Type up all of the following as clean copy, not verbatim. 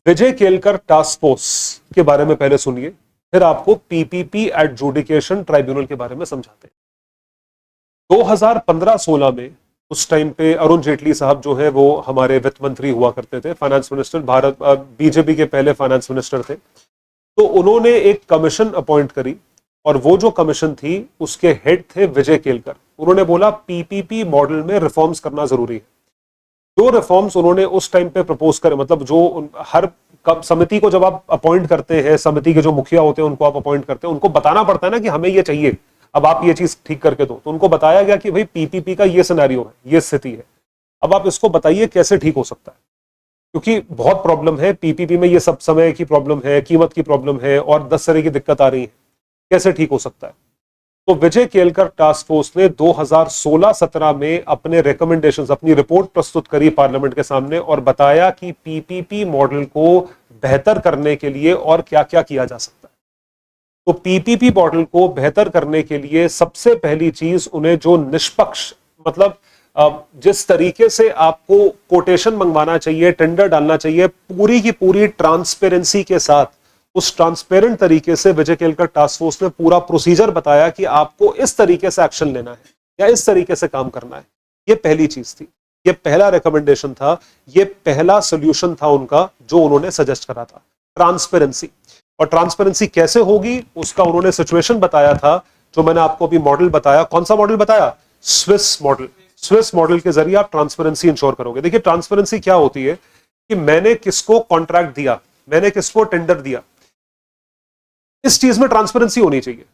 विजय Kelkar task force के बारे में पहले सुनिए, फिर आपको पीपीपी एडजुडिकेशन ट्राइब्यूनल के बारे में समझाते हैं। 2015-16 में उस टाइम पे अरुण जेटली साहब जो है वो हमारे वित्त मंत्री हुआ करते थे, फाइनेंस मिनिस्टर, भारत बीजेपी के पहले फाइनेंस मिनिस्टर थे। तो उन्होंने एक कमीशन अपॉइंट करी और वो जो कमीशन थी उसके हेड थे विजय केलकर। उन्होंने बोला पीपीपी मॉडल में रिफॉर्म्स करना जरूरी है। जो रिफॉर्म्स उन्होंने उस टाइम पे प्रपोज करे, मतलब जो हर समिति को जब आप अपॉइंट करते हैं, समिति के जो मुखिया होते हैं उनको आप अपॉइंट करते हैं, उनको बताना पड़ता है ना कि हमें ये चाहिए, अब आप ये चीज ठीक करके दो। तो उनको बताया गया कि भाई पीपीपी का ये सिनेरियो है, ये स्थिति है, अब आप इसको बताइए कैसे ठीक हो सकता है, क्योंकि बहुत प्रॉब्लम है पीपीपी में, ये सब समय की प्रॉब्लम है, कीमत की प्रॉब्लम है और 10 तरह की दिक्कत आ रही है, कैसे ठीक हो सकता है। तो विजय केलकर टास्क फोर्स ने 2016-17 में अपने रिकमेंडेशंस, अपनी रिपोर्ट प्रस्तुत करी पार्लियामेंट के सामने और बताया कि पीपीपी मॉडल को बेहतर करने के लिए और क्या क्या किया जा सकता है। तो पीपीपी मॉडल को बेहतर करने के लिए सबसे पहली चीज उन्हें जो निष्पक्ष, मतलब जिस तरीके से आपको कोटेशन मंगवाना चाहिए, टेंडर डालना चाहिए, पूरी की पूरी ट्रांसपेरेंसी के साथ, उस ट्रांसपेरेंट तरीके से विजय केलकर टास्क फोर्स ने पूरा प्रोसीजर बताया कि आपको इस तरीके से एक्शन लेना है या इस तरीके से काम करना है। ये पहली चीज थी, ये पहला रिकमेंडेशन था, ये पहला सोल्यूशन था उनका जो उन्होंने सजेस्ट करा था, ट्रांसपेरेंसी। और ट्रांसपेरेंसी कैसे होगी उसका उन्होंने सिचुएशन बताया था, जो मैंने आपको अभी मॉडल बताया। कौन सा मॉडल बताया? Swiss model. स्विस मॉडल के जरिए आप ट्रांसपेरेंसी इंश्योर करोगे। देखिए ट्रांसपेरेंसी क्या होती है कि मैंने किसको कॉन्ट्रैक्ट दिया, मैंने किसको टेंडर दिया, इस चीज में ट्रांसपेरेंसी होनी चाहिए।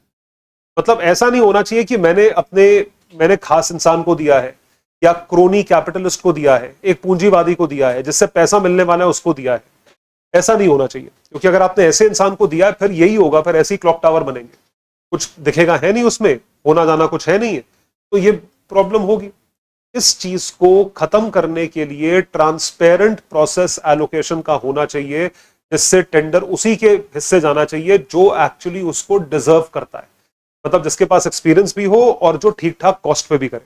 मतलब ऐसा नहीं होना चाहिए कि मैंने खास इंसान को दिया है या क्रोनी कैपिटलिस्ट को दिया है, एक पूंजीवादी को दिया है, जिससे पैसा मिलने वाला है उसको दिया है। ऐसा नहीं होना चाहिए, क्योंकि अगर आपने ऐसे इंसान को दिया है फिर यही होगा, फिर ऐसे ही क्लॉक टावर बनेंगे, कुछ दिखेगा है नहीं उसमें, होना जाना कुछ है नहीं है, तो ये प्रॉब्लम होगी। इस चीज को खत्म करने के लिए ट्रांसपेरेंट प्रोसेस एलोकेशन का होना चाहिए, जिससे टेंडर उसी के हिस्से जाना चाहिए जो एक्चुअली उसको डिजर्व करता है, मतलब जिसके पास एक्सपीरियंस भी हो और जो ठीक ठाक कॉस्ट पे भी करे।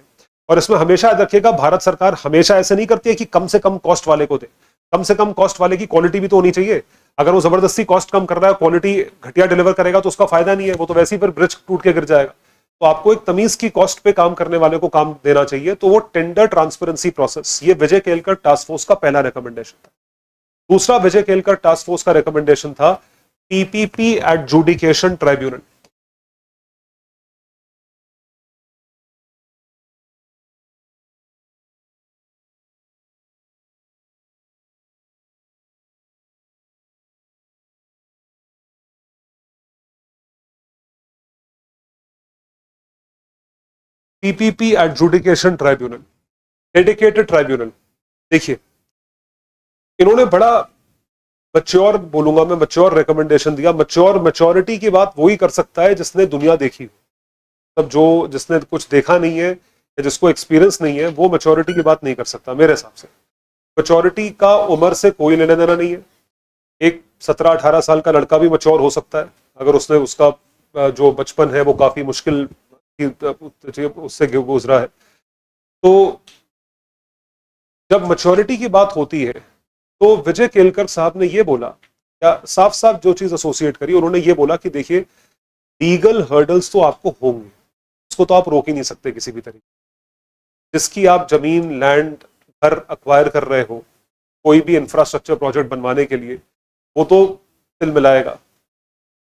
और इसमें हमेशा याद रखिएगा, भारत सरकार हमेशा ऐसे नहीं करती है कि कम से कम कॉस्ट वाले को दे, कम से कम कॉस्ट वाले की क्वालिटी भी तो होनी चाहिए। अगर वो जबरदस्ती कॉस्ट कम कर रहा है, क्वालिटी घटिया डिलीवर करेगा तो उसका फायदा नहीं है, वो तो वैसे ही फिर ब्रिज टूट के गिर जाएगा। तो आपको एक तमीज की कॉस्ट पे काम करने वाले को काम देना चाहिए। तो वो टेंडर ट्रांसपेरेंसी प्रोसेस, ये विजय केलकर टास्क फोर्स का पहला रिकमेंडेशन था। दूसरा विजय केलकर टास्क फोर्स का रिकमेंडेशन था PPP adjudication tribunal. PPP adjudication tribunal, dedicated tribunal. देखिए इन्होंने बड़ा मैच्योर, बोलूंगा मैं, मैच्योर रिकमेंडेशन दिया। मैच्योरिटी की बात वही कर सकता है जिसने दुनिया देखी हो, तब जो जिसने कुछ देखा नहीं है या जिसको एक्सपीरियंस नहीं है वो मैच्योरिटी की बात नहीं कर सकता मेरे हिसाब से। मैच्योरिटी का उम्र से कोई लेना देना नहीं है। एक 17-18 साल का लड़का भी मैच्योर हो सकता है अगर उसने, उसका जो बचपन है वो काफी मुश्किल उससे गुजरा है। तो जब मैच्योरिटी की बात होती है तो विजय केलकर साहब ने ये बोला, या साफ साफ जो चीज एसोसिएट करी, उन्होंने ये बोला कि देखिए लीगल हर्डल्स तो आपको होंगे, उसको तो आप रोक ही नहीं सकते किसी भी तरीके। जिसकी आप जमीन, लैंड, घर अक्वायर कर रहे हो कोई भी इंफ्रास्ट्रक्चर प्रोजेक्ट बनवाने के लिए, वो तो तिल मिलाएगा,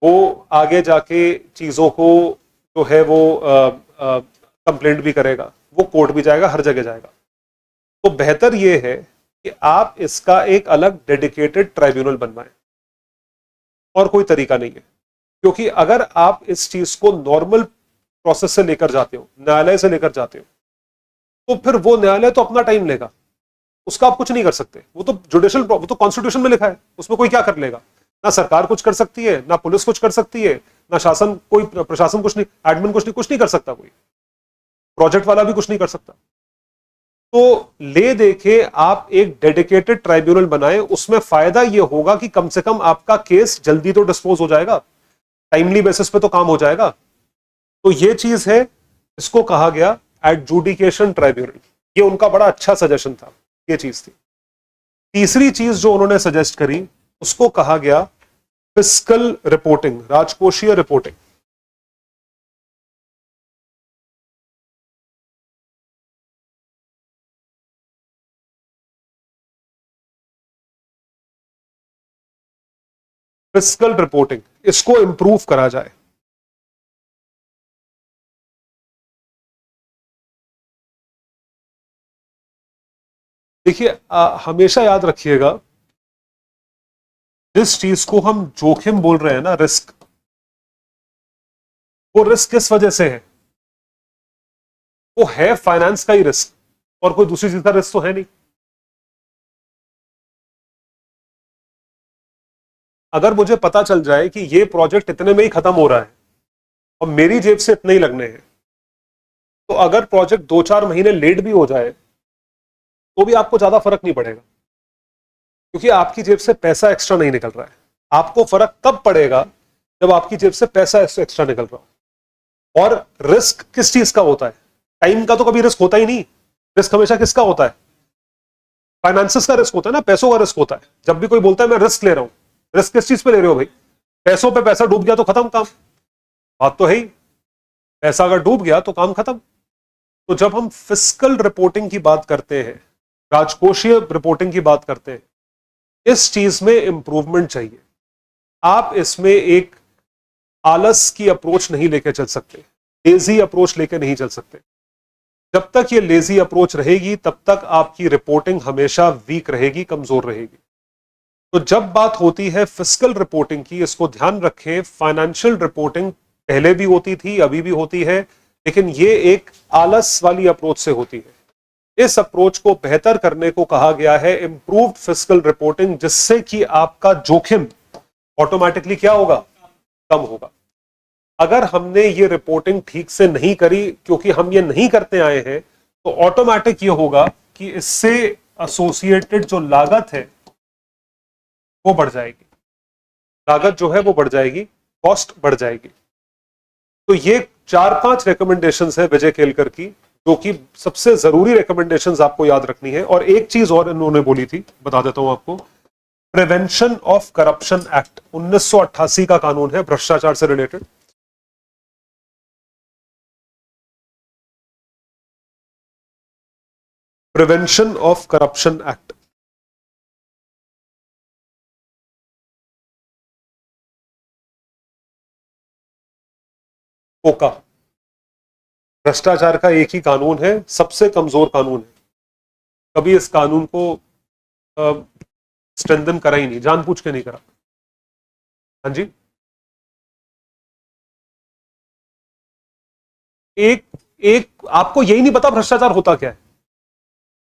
वो आगे जाके चीजों को जो है वो कंप्लेंट भी करेगा, वो कोर्ट भी जाएगा, हर जगह जाएगा। तो बेहतर ये है कि आप इसका एक अलग डेडिकेटेड ट्राइब्यूनल बनवाएं, और कोई तरीका नहीं है। क्योंकि अगर आप इस चीज को नॉर्मल प्रोसेस से लेकर जाते हो, न्यायालय से लेकर जाते हो, तो फिर वो न्यायालय तो अपना टाइम लेगा, उसका आप कुछ नहीं कर सकते। वो तो जुडिशियल, वो तो कॉन्स्टिट्यूशन में लिखा है, उसमें कोई क्या कर लेगा? ना सरकार कुछ कर सकती है, ना पुलिस कुछ कर सकती है, ना शासन, कोई प्रशासन कुछ नहीं, एडमिन कुछ नहीं कर सकता, कोई प्रोजेक्ट वाला भी कुछ नहीं कर सकता। तो ले देके आप एक डेडिकेटेड ट्राइब्यूनल बनाएं, उसमें फायदा यह होगा कि कम से कम आपका केस जल्दी तो डिस्पोज हो जाएगा, टाइमली बेसिस पे तो काम हो जाएगा। तो ये चीज है, इसको कहा गया एडजुडिकेशन ट्राइब्यूनल। ये उनका बड़ा अच्छा सजेशन था, ये चीज थी। तीसरी चीज जो उन्होंने सजेस्ट करी उसको कहा गया फिस्कल रिपोर्टिंग, राजकोषीय रिपोर्टिंग। फिस्कल रिपोर्टिंग, इसको इंप्रूव करा जाए। देखिए हमेशा याद रखिएगा, जिस चीज को हम जोखिम बोल रहे हैं ना, रिस्क, वो रिस्क किस वजह से है? वो है फाइनेंस का ही रिस्क, और कोई दूसरी चीज का रिस्क तो है नहीं। अगर मुझे पता चल जाए कि ये प्रोजेक्ट इतने में ही खत्म हो रहा है और मेरी जेब से इतने ही लगने हैं, तो अगर प्रोजेक्ट 2-4 महीने लेट भी हो जाए तो भी आपको ज्यादा फर्क नहीं पड़ेगा, क्योंकि आपकी जेब से पैसा एक्स्ट्रा नहीं निकल रहा है। आपको फर्क तब पड़ेगा जब आपकी जेब से पैसा एक्स्ट्रा निकल रहा हो। और रिस्क किस चीज का होता है? टाइम का तो कभी रिस्क होता ही नहीं। रिस्क हमेशा किसका होता है? फाइनेंसेस का रिस्क होता है ना, पैसों का रिस्क होता है। जब भी कोई बोलता है मैं रिस्क ले रहा हूं, रिस्क किस चीज पे ले रहे हो भाई? पैसों पे पैसा डूब गया तो खत्म काम, बात तो है ही। पैसा अगर डूब गया तो काम खत्म। तो जब हम फिस्कल रिपोर्टिंग की बात करते हैं, राजकोषीय रिपोर्टिंग की बात करते हैं, इस चीज में इंप्रूवमेंट चाहिए। आप इसमें एक आलस की अप्रोच नहीं लेके चल सकते, लेजी अप्रोच लेके नहीं चल सकते। जब तक ये लेजी अप्रोच रहेगी तब तक आपकी रिपोर्टिंग हमेशा वीक रहेगी, कमजोर रहेगी। तो जब बात होती है फिस्कल रिपोर्टिंग की, इसको ध्यान रखें, फाइनेंशियल रिपोर्टिंग पहले भी होती थी, अभी भी होती है, लेकिन ये एक आलस वाली अप्रोच से होती है। इस अप्रोच को बेहतर करने को कहा गया है इंप्रूव्ड फिस्कल रिपोर्टिंग, जिससे कि आपका जोखिम ऑटोमेटिकली क्या होगा? कम होगा। अगर हमने ये रिपोर्टिंग ठीक से नहीं करी, क्योंकि हम ये नहीं करते आए हैं, तो ऑटोमेटिक ये होगा कि इससे एसोसिएटेड जो लागत है वो बढ़ जाएगी। लागत जो है वो बढ़ जाएगी, कॉस्ट बढ़ जाएगी। तो ये 4-5 रिकमेंडेशंस है विजय केलकर की, जो कि सबसे जरूरी रिकमेंडेशंस आपको याद रखनी है। और एक चीज और इन्होंने बोली थी, बता देता हूं आपको। प्रिवेंशन ऑफ करप्शन एक्ट 1988 का कानून है भ्रष्टाचार से related. Prevention of corruption act, ओका। भ्रष्टाचार का एक ही कानून है, सबसे कमजोर कानून है। कभी इस कानून को स्ट्रेंथन करा ही नहीं, जानबूझ के नहीं करा। हाँ जी। एक एक आपको यही नहीं पता भ्रष्टाचार होता क्या है,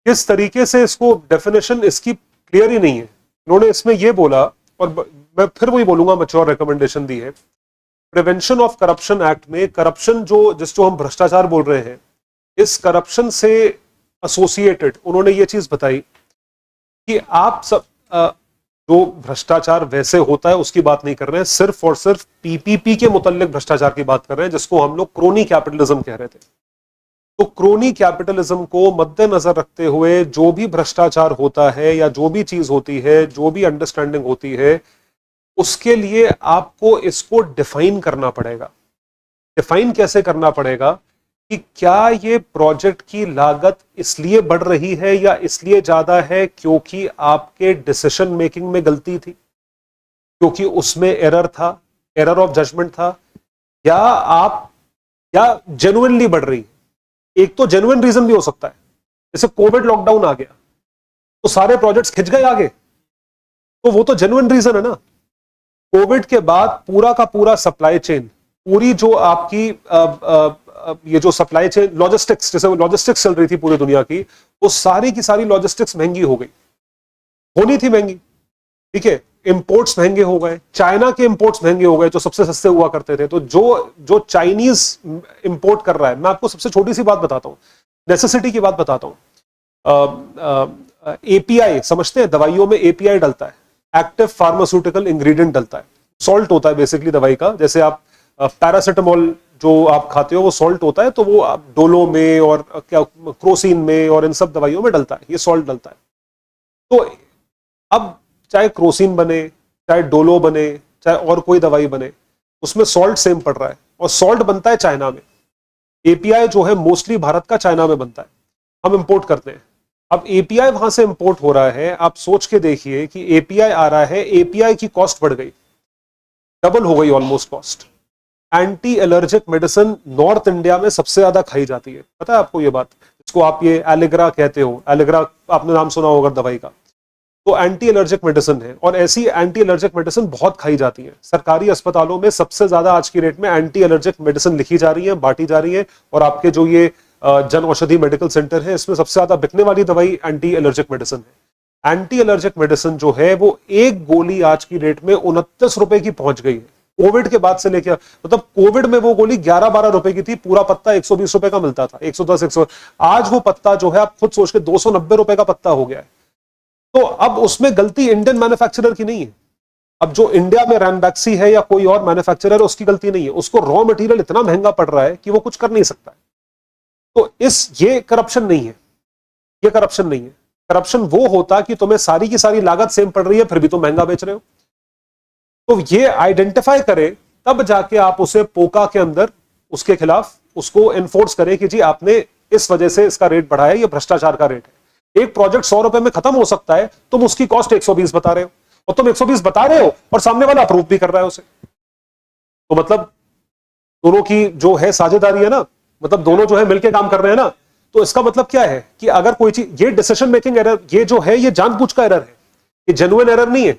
किस तरीके से इसको डेफिनेशन इसकी क्लियर ही नहीं है। उन्होंने इसमें यह बोला, और मैं फिर वही बोलूंगा, मैच्योर रिकमेंडेशन दी है। प्रिवेंशन ऑफ करप्शन एक्ट में करप्शन जो हम भ्रष्टाचार बोल रहे हैं, इस करप्शन से एसोसिएटेड उन्होंने ये चीज बताई कि आप सब जो भ्रष्टाचार वैसे होता है उसकी बात नहीं कर रहे हैं, सिर्फ और सिर्फ पीपीपी के मुतल्लिक भ्रष्टाचार की बात कर रहे हैं, जिसको हम लोग क्रोनी कैपिटलिज्म कह रहे थे। तो क्रोनी कैपिटलिज्म को मद्देनजर रखते हुए जो भी भ्रष्टाचार होता है या जो भी चीज होती है, जो भी अंडरस्टैंडिंग होती है, उसके लिए आपको इसको डिफाइन करना पड़ेगा। डिफाइन कैसे करना पड़ेगा? कि क्या ये प्रोजेक्ट की लागत इसलिए बढ़ रही है या इसलिए ज्यादा है क्योंकि आपके डिसीजन मेकिंग में गलती थी, क्योंकि उसमें एरर था, एरर ऑफ जजमेंट था, या जेन्युइनली बढ़ रही है। एक तो जेन्युइन रीजन भी हो सकता है, जैसे कोविड लॉकडाउन आ गया तो सारे प्रोजेक्ट्स खिंच गए आगे, तो वो तो जेन्युइन रीजन है ना। कोविड के बाद पूरा का पूरा सप्लाई चेन, पूरी जो आपकी ये जो सप्लाई चेन लॉजिस्टिक्स, जैसे लॉजिस्टिक्स चल रही थी पूरी दुनिया की, वो सारी की सारी लॉजिस्टिक्स महंगी हो गई, होनी थी महंगी, ठीक है। इंपोर्ट्स महंगे हो गए, चाइना के इंपोर्ट्स महंगे हो गए जो सबसे सस्ते हुआ करते थे। तो जो चाइनीज इंपोर्ट कर रहा है, मैं आपको सबसे छोटी सी बात बताता हूं, नेसेसिटी की बात बताता हूं। एपीआई समझते हैं, दवाइयों में एपीआई डलता है, एक्टिव फार्मास्यूटिकल इंग्रेडिएंट डलता है, सॉल्ट होता है बेसिकली दवाई का। जैसे आप पैरासिटामोल जो आप खाते हो वो सॉल्ट होता है, तो वो आप डोलो में और क्या क्रोसिन में और इन सब दवाइयों में डलता है, ये सॉल्ट डलता है। तो अब चाहे क्रोसिन बने, चाहे डोलो बने, चाहे और कोई दवाई बने, उसमें सॉल्ट सेम पड़ रहा है, और सॉल्ट बनता है चाइना में। एपीआई जो है मोस्टली भारत का चाइना में बनता है, हम इंपोर्ट करते हैं। अब एपीआई वहां से इंपोर्ट हो रहा है, आप सोच के देखिए कि एपीआई आ रहा है, एपीआई की कॉस्ट बढ़ गई, डबल हो गई almost cost. Anti allergic medicine north India में सबसे ज्यादा खाई जाती है, पता है आपको ये बात? इसको आप ये एलिग्रा कहते हो, एलिग्रा आपने नाम सुना होगा दवाई का। तो एंटी एलर्जिक मेडिसिन है, और ऐसी एंटी एलर्जिक मेडिसिन बहुत खाई जाती है। सरकारी अस्पतालों में सबसे ज्यादा आज की डेट में एंटी एलर्जिक मेडिसिन लिखी जा रही है, बांटी जा रही है, और आपके जो ये जन औषधि मेडिकल सेंटर है, इसमें सबसे ज्यादा बिकने वाली दवाई एंटी एलर्जिक मेडिसिन है। एंटी एलर्जिक मेडिसिन जो है वो एक गोली आज की डेट में 29 रुपए की पहुंच गई है। कोविड के बाद से लेकर, मतलब कोविड में वो गोली 11-12 रुपए की थी, पूरा पत्ता 120 रुपए का मिलता था, 110 100। आज वो पत्ता जो है, आप खुद सोच के 290 रुपए का पत्ता हो गया है। तो अब उसमें गलती इंडियन मैन्युफैक्चरर की नहीं है। अब जो इंडिया में रैनबैक्सी है या कोई और मैन्युफैक्चरर है, उसकी गलती नहीं है, उसको रॉ मटेरियल इतना महंगा पड़ रहा है कि वो कुछ कर नहीं सकता है। तो ये करप्शन नहीं है, ये करप्शन नहीं है। करप्शन वो होता कि तुम्हें सारी की सारी लागत सेम पड़ रही है, फिर भी तुम महंगा बेच रहे हो। तो ये आइडेंटिफाई करे, तब जाके आप उसे पोका के अंदर उसके खिलाफ उसको एनफोर्स करें कि जी आपने इस वजह से इसका रेट बढ़ाया, ये भ्रष्टाचार का रेट है। एक प्रोजेक्ट 100 रुपए में खत्म हो सकता है, तुम उसकी कॉस्ट 120 बता रहे हो, और तुम 120 बता रहे हो और सामने वाला अप्रूव भी कर रहा है उसे। तो मतलब दोनों की जो है साझेदारी है ना, मतलब दोनों जो है मिलकर काम कर रहे हैं ना। तो इसका मतलब क्या है कि अगर कोई चीज, ये डिसीजन मेकिंग एरर, ये जो है ये जानबूझ का एरर है, ये जेन्युइन एरर नहीं है,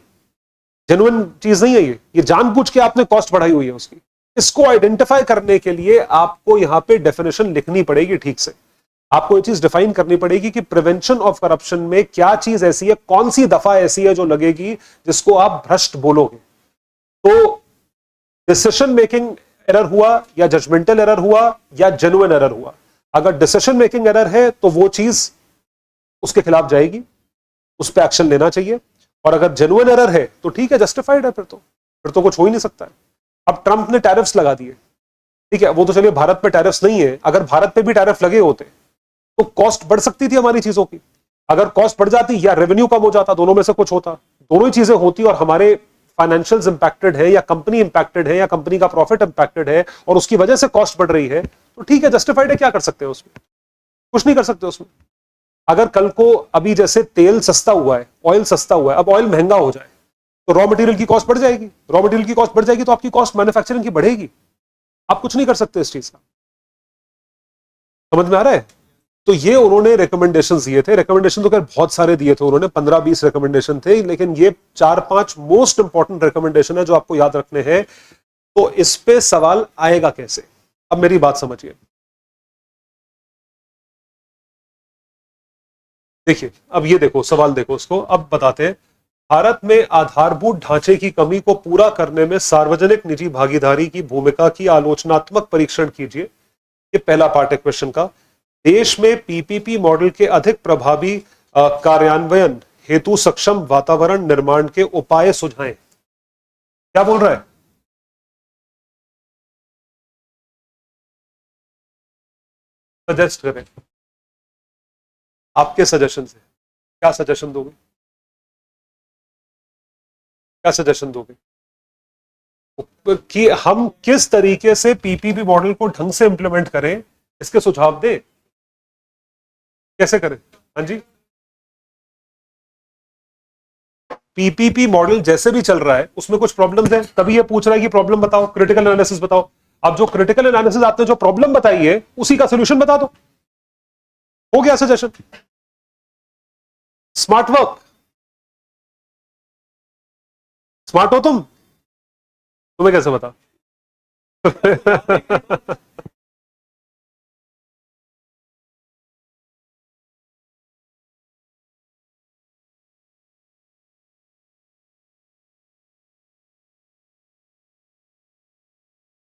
जेन्युइन चीज नहीं है ये जानबूझ के आपने कॉस्ट बढ़ाई हुई है उसकी। इसको आइडेंटिफाई करने के लिए आपको यहां पे डेफिनेशन लिखनी पड़ेगी ठीक से। आपको ये चीज डिफाइन करनी पड़ेगी कि प्रिवेंशन ऑफ करप्शन में क्या चीज ऐसी है, कौन सी दफा ऐसी है जो लगेगी जिसको आप भ्रष्ट बोलोगे। तो डिसीजन मेकिंग एरर हुआ, या जजमेंटल एरर हुआ, या जेन्युइन एरर हुआ। अगर डिसीजन मेकिंग एरर है तो वो चीज उसके खिलाफ जाएगी, उस पर एक्शन लेना चाहिए। और अगर जेन्युइन एरर है तो ठीक है, जस्टिफाइड है, फिर तो कुछ हो ही नहीं सकता है। अब ट्रंप ने टैरिफ्स लगा दिए, ठीक है, वो तो चलिए भारत पे टैरिफ्स नहीं है, अगर भारत पे भी टैरिफ लगे होते तो कॉस्ट बढ़ सकती थी हमारी चीजों की। अगर कॉस्ट बढ़ जाती या रेवेन्यू कम हो जाता, दोनों में से कुछ होता, दोनों ही चीजें होती, और हमारे फाइनेंशियल्स इंपैक्टेड है, या कंपनी इंपैक्टेड है, या कंपनी का प्रॉफिट इंपैक्टेड है, और उसकी वजह से कॉस्ट बढ़ रही है, तो ठीक है, जस्टिफाइड है। क्या कर सकते हैं उसमें? कुछ नहीं कर सकते उसमें। अगर कल को अभी जैसे तेल सस्ता हुआ है, ऑयल सस्ता हुआ है, अब ऑयल महंगा हो जाए तो रॉ मटेरियल की कॉस्ट बढ़ जाएगी, रॉ मटेरियल की कॉस्ट बढ़ जाएगी तो आपकी कॉस्ट मैन्युफैक्चरिंग की बढ़ेगी। आप कुछ नहीं कर सकते इस चीज का। समझ में आ रहा है? तो ये उन्होंने रिकमेंडेशंस दिए थे। रिकमेंडेशन तो खैर बहुत सारे दिए थे उन्होंने, 15-20 रिकमेंडेशन थे, लेकिन ये 4-5 मोस्ट इंपॉर्टेंट रिकमेंडेशन है जो आपको याद रखने हैं। तो इस पे सवाल आएगा कैसे? अब मेरी बात समझिए। देखिए, अब ये देखो सवाल, देखो उसको अब बताते हैं। भारत में आधारभूत ढांचे की कमी को पूरा करने में सार्वजनिक निजी भागीदारी की भूमिका की आलोचनात्मक परीक्षण कीजिए। ये पहला पार्ट है क्वेश्चन का। देश में पीपीपी मॉडल के अधिक प्रभावी कार्यान्वयन हेतु सक्षम वातावरण निर्माण के उपाय सुझाएं। क्या बोल रहा है? सजेस्ट करें, आपके सजेशन से क्या सजेशन दोगे? क्या सजेशन दोगे कि हम किस तरीके से पीपीपी मॉडल को ढंग से इंप्लीमेंट करें? इसके सुझाव दें, कैसे करें? हाँ जी, पीपीपी मॉडल जैसे भी चल रहा है उसमें कुछ प्रॉब्लम्स हैं, तभी ये पूछ रहा है कि प्रॉब्लम बताओ, क्रिटिकल एनालिसिस बताओ। अब जो क्रिटिकल एनालिसिस आपने जो प्रॉब्लम बताई है उसी का सोल्यूशन बता दो, हो गया सजेशन। स्मार्ट वर्क, स्मार्ट हो तुम, तुम्हें कैसे बता?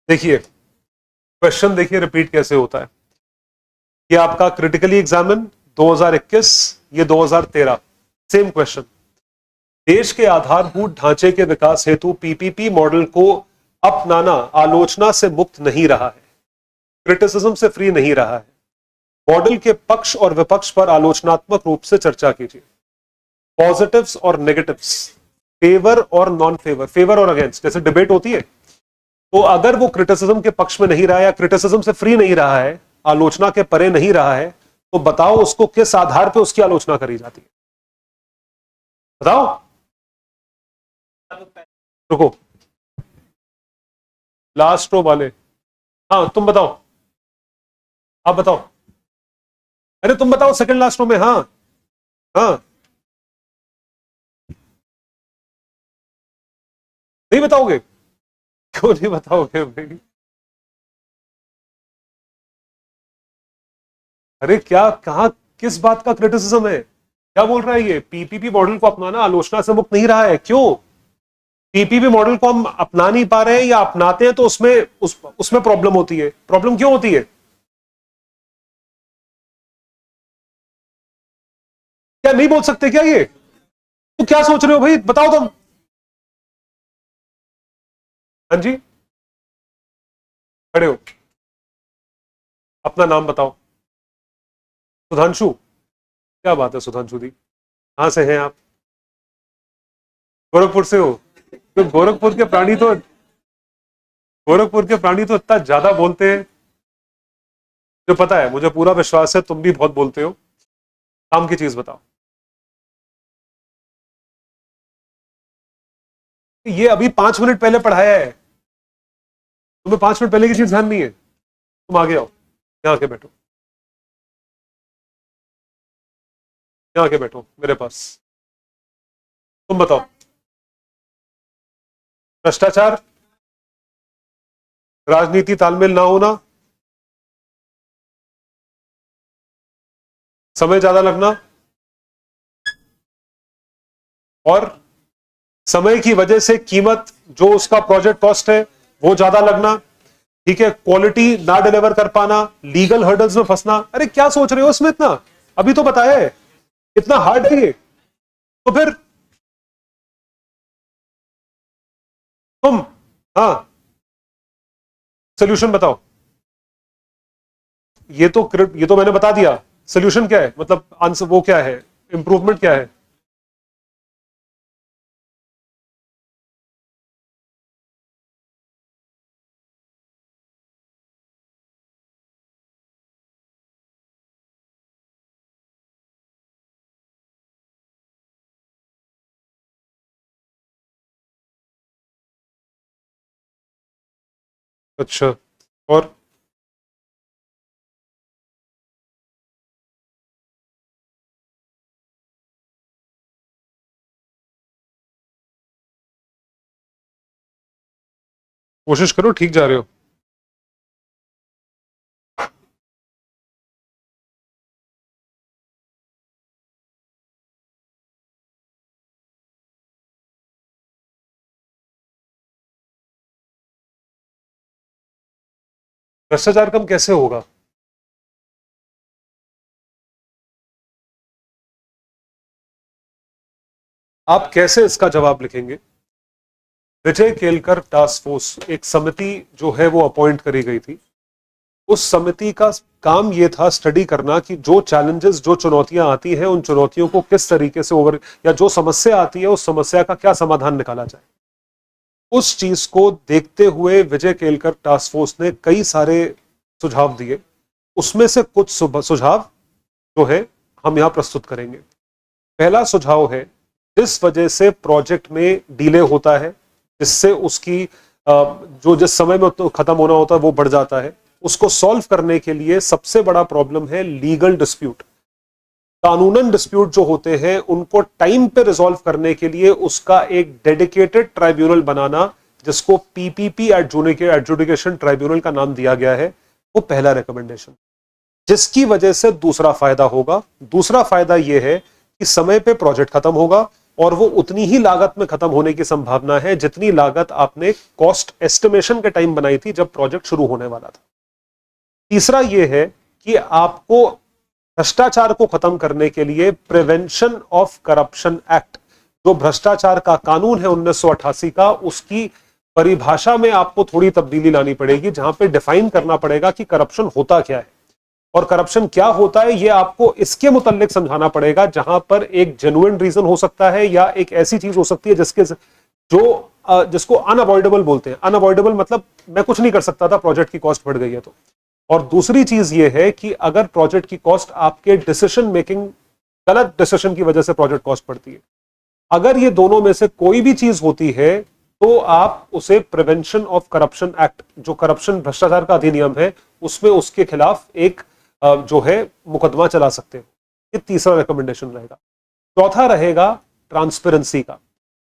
देखिए क्वेश्चन, देखिए रिपीट कैसे होता है। ये आपका क्रिटिकली एग्जामिन 2021, ये 2013, सेम क्वेश्चन। देश के आधारभूत ढांचे के विकास हेतु पीपीपी मॉडल को अपनाना आलोचना से मुक्त नहीं रहा है, क्रिटिसिज्म से फ्री नहीं रहा है। मॉडल के पक्ष और विपक्ष पर आलोचनात्मक रूप से चर्चा कीजिए। पॉजिटिव्स और नेगेटिव्स फेवर और नॉन फेवर, फेवर और अगेंस्ट, जैसे डिबेट होती है, तो अगर वो क्रिटिसिज्म के पक्ष में नहीं रहा है या क्रिटिसिज्म से फ्री नहीं रहा है, आलोचना के परे नहीं रहा है, तो बताओ उसको किस आधार पे उसकी आलोचना करी जाती है? बताओ, रुको, लास्ट रो वाले, हाँ तुम बताओ, आप बताओ, अरे तुम बताओ सेकंड लास्ट रो में, हाँ हाँ, नहीं बताओगे? क्यों नहीं बताओगे भाई? अरे क्या, कहा, किस बात का क्रिटिसिज्म है? क्या बोल रहा है ये? पीपीपी मॉडल को अपनाना आलोचना से मुक्त नहीं रहा है, क्यों? पीपीपी मॉडल को हम अपना नहीं पा रहे हैं या अपनाते हैं तो उसमें प्रॉब्लम होती है। प्रॉब्लम क्यों होती है? क्या नहीं बोल सकते क्या ये? तो क्या सोच रहे हो भाई, बताओ तुम। हाँ जी, खड़े हो, अपना नाम बताओ। सुधांशु, क्या बात है सुधांशु दी, कहां से हैं आप? गोरखपुर से हो? तो गोरखपुर के प्राणी तो इतना ज्यादा बोलते हैं, जो पता है, मुझे पूरा विश्वास है तुम भी बहुत बोलते हो। काम की चीज बताओ। ये अभी 5 मिनट पहले पढ़ाया है, तुम्हें 5 मिनट पहले की चीज ध्यान नहीं है? तुम आगे आओ, यहाँ आके बैठो, यहाँ आके बैठो मेरे पास। तुम बताओ, भ्रष्टाचार, राजनीति तालमेल ना होना, समय ज्यादा लगना, और समय की वजह से कीमत, जो उसका प्रोजेक्ट कॉस्ट है, वो ज्यादा लगना, ठीक है, क्वालिटी ना डिलीवर कर पाना, लीगल हर्डल्स में फंसना। अरे क्या सोच रहे हो इसमें इतना? अभी तो बताया है, इतना हार्ड है ये? तो फिर तुम, हाँ, सोल्यूशन बताओ। ये तो मैंने बता दिया, सोल्यूशन क्या है, मतलब आंसर वो क्या है, इंप्रूवमेंट क्या है? अच्छा, और कोशिश करो, ठीक जा रहे हो। भ्रष्टाचार कम कैसे होगा? आप कैसे इसका जवाब लिखेंगे? विजय केलकर टास्क फोर्स, एक समिति जो है वो अपॉइंट करी गई थी। उस समिति का काम यह था स्टडी करना कि जो चैलेंजेस, जो चुनौतियां आती हैं, उन चुनौतियों को किस तरीके से ओवर, या जो समस्या आती है उस समस्या का क्या समाधान निकाला जाए। उस चीज को देखते हुए विजय केलकर टास्क फोर्स ने कई सारे सुझाव दिए। उसमें से कुछ सुझाव जो है हम यहां प्रस्तुत करेंगे। पहला सुझाव है, जिस वजह से प्रोजेक्ट में डिले होता है, जिससे उसकी जो जिस समय में तो खत्म होना होता है वो बढ़ जाता है, उसको सॉल्व करने के लिए सबसे बड़ा प्रॉब्लम है लीगल डिस्प्यूट। कानूनन डिस्प्यूट जो होते हैं उनको टाइम पे रिजॉल्व करने के लिए उसका एक डेडिकेटेड ट्राइब्यूनल बनाना, जिसको पीपीपी एडजुडिकेशन ट्राइब्यूनल का नाम दिया गया है, वो पहला रिकमेंडेशन। जिसकी वजह से दूसरा फायदा होगा, दूसरा फायदा यह है कि समय पे प्रोजेक्ट खत्म होगा, और वो उतनी ही लागत में खत्म होने की संभावना है जितनी लागत आपने कॉस्ट एस्टिमेशन के टाइम बनाई थी जब प्रोजेक्ट शुरू होने वाला था। तीसरा यह है कि आपको भ्रष्टाचार को खत्म करने के लिए प्रिवेंशन ऑफ करप्शन एक्ट, जो भ्रष्टाचार का कानून है 1988 का, उसकी परिभाषा में आपको थोड़ी तब्दीली लानी पड़ेगी, जहां पे डिफाइन करना पड़ेगा कि करप्शन होता क्या है। और करप्शन क्या होता है ये आपको इसके मुताल्लिक समझाना पड़ेगा, जहां पर एक जेन्युइन रीजन हो सकता है या एक ऐसी चीज हो सकती है जिसके जिसको अनअवॉइडेबल बोलते हैं। अनअवॉइडेबल मतलब मैं कुछ नहीं कर सकता था, प्रोजेक्ट की कॉस्ट बढ़ गई है तो। और दूसरी चीज ये है कि अगर प्रोजेक्ट की कॉस्ट आपके डिसीजन मेकिंग, गलत डिसीजन की वजह से प्रोजेक्ट कॉस्ट बढ़ती है, अगर ये दोनों में से कोई भी चीज होती है तो आप उसे प्रिवेंशन ऑफ करप्शन एक्ट, जो करप्शन भ्रष्टाचार का अधिनियम है, उसमें उसके खिलाफ एक जो है मुकदमा चला सकते हो। ये तीसरा रिकमेंडेशन रहेगा। चौथा रहेगा ट्रांसपेरेंसी का,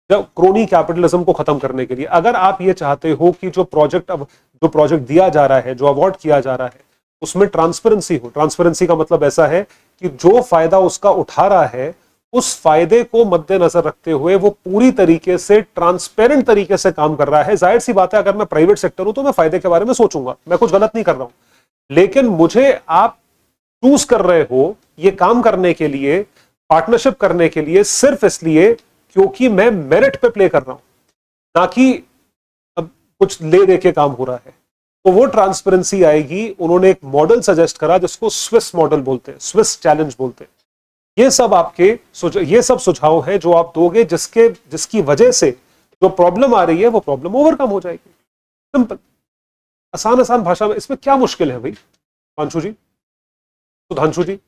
जब क्रोनी कैपिटलिज्म को खत्म करने के लिए अगर आप ये चाहते हो कि जो प्रोजेक्ट दिया जा रहा है, जो अवार्ड किया जा रहा है, उसमें ट्रांसपेरेंसी हो। ट्रांसपेरेंसी का मतलब ऐसा है कि जो फायदा उसका उठा रहा है, उस फायदे को मद्देनजर रखते हुए वो पूरी तरीके से ट्रांसपेरेंट तरीके से काम कर रहा है। जाहिर सी बात है, अगर मैं प्राइवेट सेक्टर हूं तो मैं फायदे के बारे में सोचूंगा, मैं कुछ गलत नहीं कर रहा हूं। लेकिन मुझे आप चूज कर रहे हो ये काम करने के लिए, पार्टनरशिप करने के लिए, सिर्फ इसलिए क्योंकि मैं मेरिट पे प्ले कर रहा हूं, ना कि अब कुछ ले दे के काम हो रहा है। तो वो ट्रांसपेरेंसी आएगी। उन्होंने एक मॉडल सजेस्ट करा जिसको स्विस मॉडल बोलते हैं, स्विस चैलेंज बोलते हैं। ये सब ये सब सुझाव हैं जो आप दोगे, जिसकी वजह से जो प्रॉब्लम आ रही है वो प्रॉब्लम ओवरकम हो जाएगी। सिंपल, आसान आसान भाषा में। इसमें क्या मुश्किल है भाई? पांशु जी, सुधांशु जी,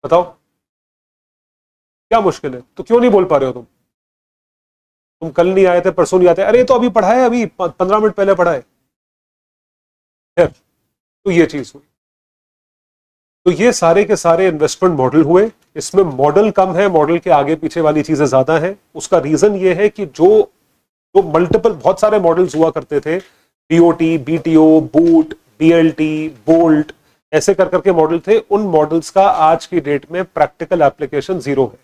बताओ क्या मुश्किल है? तो क्यों नहीं बोल पा रहे हो तुम कल नहीं आए थे, परसों नहीं आते? अरे तो अभी पढ़ा है, अभी 15 मिनट पहले पढ़ा है। तो ये चीज हुई। तो ये सारे के सारे इन्वेस्टमेंट मॉडल हुए। इसमें मॉडल कम है, मॉडल के आगे पीछे वाली चीजें ज्यादा है। उसका रीजन ये है कि जो जो मल्टीपल बहुत सारे मॉडल्स हुआ करते थे, BOT, BTO, boot, BLT, bolt, ऐसे कर करके मॉडल थे। उन मॉडल्स का आज की डेट में प्रैक्टिकल एप्लीकेशन जीरो है।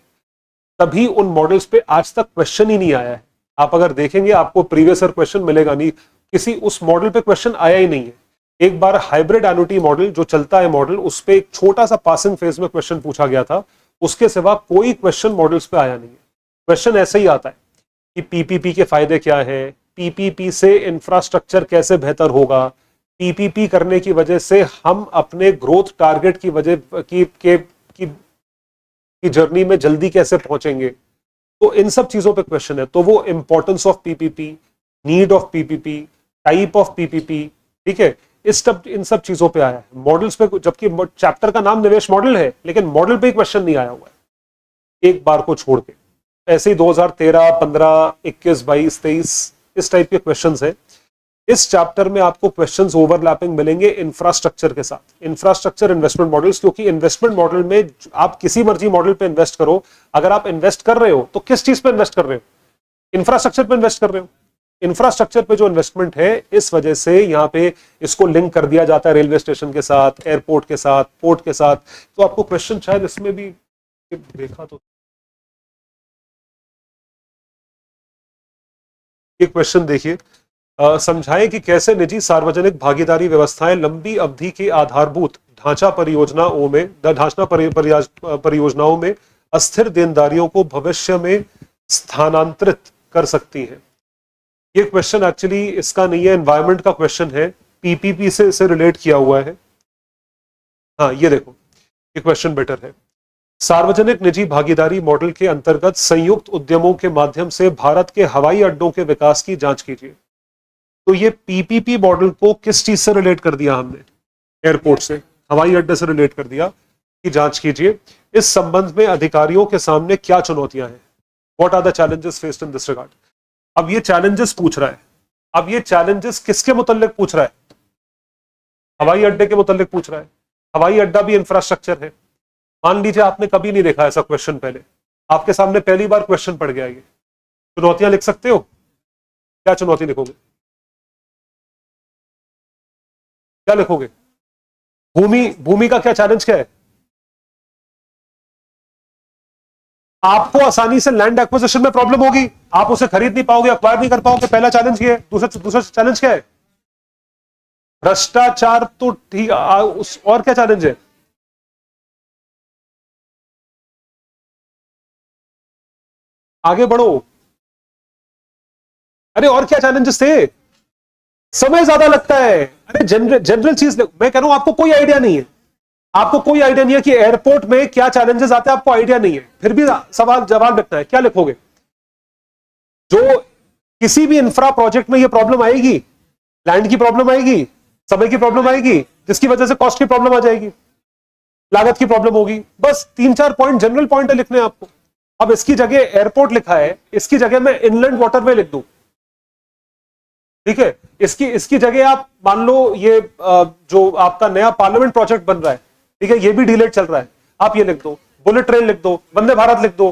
तभी उन मॉडल्स पे आज तक क्वेश्चन ही नहीं आया है। आप अगर देखेंगे आपको प्रीवियस ईयर क्वेश्चन मिलेगा नहीं, किसी उस मॉडल पे क्वेश्चन आया ही नहीं है। एक बार हाइब्रिड एनुटी मॉडल जो चलता है मॉडल, उस पे एक छोटा सा पासिंग फेज में क्वेश्चन पूछा गया था, उसके सिवा कोई क्वेश्चन मॉडल्स पे आया नहीं है। क्वेश्चन ऐसे ही आता है कि पीपीपी के फायदे क्या है, पीपीपी से इंफ्रास्ट्रक्चर कैसे बेहतर होगा, पीपीपी करने की वजह से हम अपने ग्रोथ टारगेट की वजह की जर्नी में जल्दी कैसे पहुंचेंगे। तो इन सब चीजों पे क्वेश्चन है। तो वो importance of PPP, need of PPP, type of PPP, ठीक है, इन सब चीजों पे आया है मॉडल्स पे। जबकि चैप्टर का नाम निवेश मॉडल है, लेकिन मॉडल पे क्वेश्चन नहीं आया हुआ है, एक बार को छोड़ के। ऐसे ही 2013, 15, 21, 22, 23 इस टाइप के क्वेश्चंस है। इस चैप्टर में आपको क्वेश्चंस ओवरलैपिंग मिलेंगे इंफ्रास्ट्रक्चर के साथ, इंफ्रास्ट्रक्चर इन्वेस्टमेंट मॉडल्स। क्योंकि इन्वेस्टमेंट मॉडल में आप किसी मर्जी मॉडल पे इन्वेस्ट करो, अगर आप इन्वेस्ट कर रहे हो तो किस चीज पे इन्वेस्ट कर रहे हो? इंफ्रास्ट्रक्चर पे इन्वेस्ट कर रहे हो। इंफ्रास्ट्रक्चर पे जो इन्वेस्टमेंट है, इस वजह से यहां पे इसको लिंक कर दिया जाता है रेलवे स्टेशन के साथ, एयरपोर्ट के साथ, पोर्ट के साथ। तो आपको क्वेश्चन शायद इसमें भी देखा तो, ये क्वेश्चन देखिए, समझाएं कि कैसे निजी सार्वजनिक भागीदारी व्यवस्थाएं लंबी अवधि के आधारभूत ढांचा परियोजनाओं में अस्थिर देनदारियों को भविष्य में स्थानांतरित कर सकती हैं। ये क्वेश्चन एक्चुअली इसका नहीं है, एनवायरमेंट का क्वेश्चन है, पीपीपी से इसे रिलेट किया हुआ है। हाँ ये देखो, ये क्वेश्चन बेटर है। सार्वजनिक निजी भागीदारी मॉडल के अंतर्गत संयुक्त उद्यमों के माध्यम से भारत के हवाई अड्डों के विकास की जांच कीजिए। तो ये पीपीपी मॉडल को किस चीज से रिलेट कर दिया हमने? एयरपोर्ट से, हवाई अड्डे से रिलेट कर दिया कि जांच कीजिए इस संबंध में अधिकारियों के सामने क्या चुनौतियां हैं, what are the challenges faced in this regard. अब ये चैलेंजेस पूछ रहा है। अब ये चैलेंजेस किसके मुतल्लिक पूछ रहा है? हवाई अड्डे के मुतल्लिक पूछ रहा है। हवाई अड्डा भी इंफ्रास्ट्रक्चर है। मान लीजिए आपने कभी नहीं देखा ऐसा क्वेश्चन पहले, आपके सामने पहली बार क्वेश्चन पड़ गया, ये चुनौतियां लिख सकते हो? क्या चुनौती लिखोगे? क्या लिखोगे? भूमि, भूमि का क्या चैलेंज क्या है? आपको आसानी से लैंड एक्विजिशन में प्रॉब्लम होगी, आप उसे खरीद नहीं पाओगे, अक्वायर नहीं कर पाओगे, पहला चैलेंज ये है। दूसरा चैलेंज क्या है? भ्रष्टाचार तो ठीक, और क्या चैलेंज है? आगे बढ़ो। अरे और क्या चैलेंजेस थे? समय ज्यादा लगता है। अरे जनरल चीज मैं कह रहा हूं, आपको कोई आइडिया नहीं है, आपको कोई आइडिया नहीं है कि एयरपोर्ट में क्या चैलेंजेस आते हैं, आपको आइडिया नहीं है, फिर भी सवाल जवाब लिखना है, क्या लिखोगे? जो किसी भी इंफ्रा प्रोजेक्ट में ये प्रॉब्लम आएगी, लैंड की प्रॉब्लम आएगी, समय की प्रॉब्लम आएगी, जिसकी वजह से कॉस्ट की प्रॉब्लम आ जाएगी, लागत की प्रॉब्लम होगी। बस 3-4 पॉइंट जनरल पॉइंट लिखने हैं आपको। अब इसकी जगह एयरपोर्ट लिखा है, इसकी जगह मैं इनलैंड वाटरवे लिख दूं, ठीक है? इसकी जगह आप मान लो ये जो आपका नया पार्लियामेंट प्रोजेक्ट बन रहा है, ठीक है, ये भी डिलेड चल रहा है, आप ये लिख दो, बुलेट ट्रेन लिख दो, वंदे भारत लिख दो,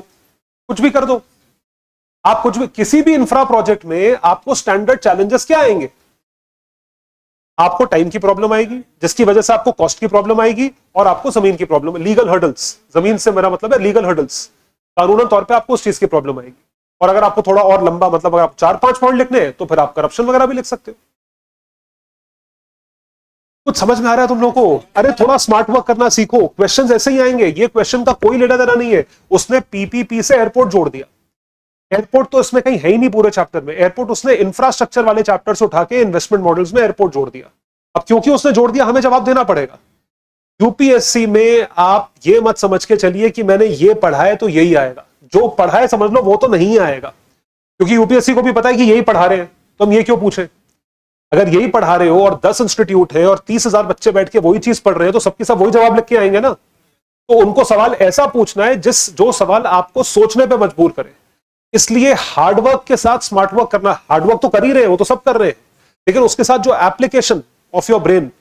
कुछ भी कर दो। आप कुछ भी, किसी भी इंफ्रा प्रोजेक्ट में आपको स्टैंडर्ड चैलेंजेस क्या आएंगे? आपको टाइम की प्रॉब्लम आएगी, जिसकी वजह से आपको कॉस्ट की प्रॉब्लम आएगी, और आपको जमीन की प्रॉब्लम, लीगल हर्डल्स, जमीन से मेरा मतलब है लीगल हर्डल्स, कानूनन तौर पे आपको उस चीज की प्रॉब्लम आएगी। और अगर आपको थोड़ा और लंबा मतलब अगर आप 4-5 पॉइंट लिखने हैं तो फिर आप करप्शन वगैरह भी लिख सकते हो। कुछ समझ में आ रहा है तुम लोगों को? अरे थोड़ा स्मार्ट वर्क करना सीखो, क्वेश्चंस ऐसे ही आएंगे, ये क्वेश्चन का कोई लेना देना नहीं है। उसने पीपीपी से एयरपोर्ट जोड़ दिया, एयरपोर्ट तो इसमें कहीं है ही नहीं पूरे चैप्टर में, एयरपोर्ट उसने इंफ्रास्ट्रक्चर वाले चैप्टर से उठा के इन्वेस्टमेंट मॉडल्स में एयरपोर्ट जोड़ दिया। अब क्योंकि उसने जोड़ दिया, हमें जवाब देना पड़ेगा। यूपीएससी में आप ये मत समझ के चलिए कि मैंने ये पढ़ा है तो यही आएगा, जो पढ़ा है समझ लो वो तो नहीं आएगा, क्योंकि यूपीएससी को भी पता है कि यही पढ़ा रहे हैं, तो हम ये क्यों पूछें? अगर यही पढ़ा रहे हो और 10 इंस्टीट्यूट है और 30,000 बच्चे बैठ के वही चीज पढ़ रहे हैं, तो सबके सब वही जवाब लिख के आएंगे ना। तो उनको सवाल ऐसा पूछना है जो सवाल आपको सोचने पे मजबूर करे। इसलिए हार्डवर्क के साथ स्मार्ट वर्क करना, हार्डवर्क तो कर ही रहे हैं, वो तो सब कर रहे हैं, लेकिन उसके साथ जो एप्लीकेशन ऑफ योर ब्रेन,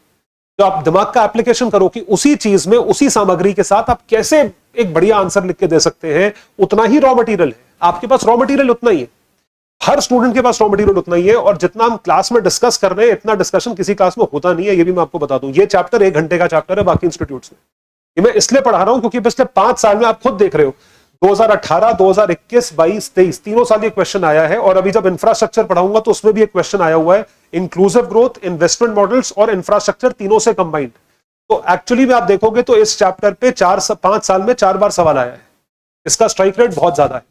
जो आप दिमाग का एप्लीकेशन करो कि उसी चीज में, उसी सामग्री के साथ आप कैसे एक बढ़िया आंसर लिख के दे सकते हैं, उतना ही रॉ मटेरियल है आपके पास। रॉ मटेरियल उतना ही है, हर स्टूडेंट के पास रॉ मटेरियल उतना ही है, और जितना हम क्लास में डिस्कस कर रहे हैं, इतना डिस्कशन किसी क्लास में होता नहीं है, ये भी मैं आपको बता दूं। ये चैप्टर 1 घंटे का चैप्टर है बाकी इंस्टीट्यूट्स में। ये मैं इसलिए पढ़ा रहा हूं क्योंकि पिछले 5 साल में आप खुद देख रहे हो, 2018, 2021, 22, 23 तीनों साल ये क्वेश्चन आया है। और अभी जब इंफ्रास्ट्रक्चर पढ़ाऊंगा तो उसमें भी एक क्वेश्चन आया हुआ है, इंक्लूसिव ग्रोथ, इन्वेस्टमेंट मॉडल्स और इंफ्रास्ट्रक्चर तीनों से कंबाइंड। तो एक्चुअली में आप देखोगे तो इस चैप्टर पे 5 साल में 4 बार सवाल आया है। इसका स्ट्राइक रेट बहुत ज्यादा है।